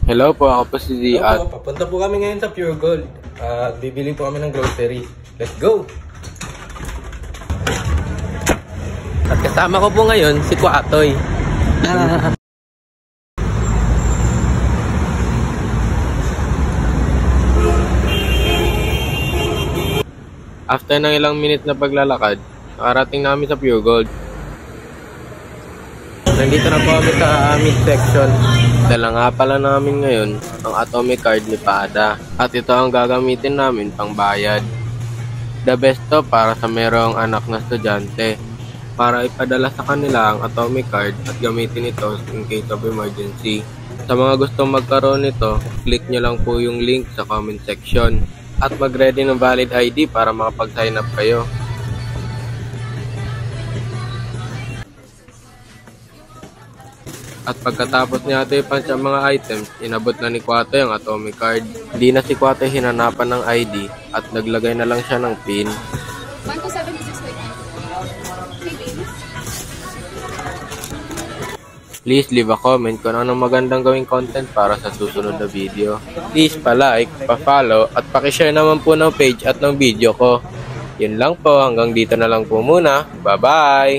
Hello po, ako po si Ziad. Opo, papunta po kami ngayon sa Pure Gold. Bibili po kami ng grocery. Let's go! At kasama ko po ngayon si Kuatoy. After ng ilang minutes na paglalakad, nakarating namin sa Pure Gold. Nandito na po kami sa meat section. Dala nga pala namin ngayon ang atomic card ni Pada. At ito ang gagamitin namin pang bayad. The best to para sa merong anak na estudyante. Para ipadala sa kanila ang atomic card at gamitin ito in case of emergency. Sa mga gustong magkaroon nito, click nyo lang po yung link sa comment section. At mag-ready ng valid ID para makapag-sign up kayo. At pagkatapos niya ito i-punch ang mga items, inabot na ni Kuatoy ang atomic card. Di na si Kuatoy hinanapan ng ID at naglagay na lang siya ng PIN. 127 Please leave a comment kung anong magandang gawing content para sa susunod na video. Please pa-like, pa-follow at pakishare naman po ng page at ng video ko. Yun lang po, hanggang dito na lang po muna. Bye-bye!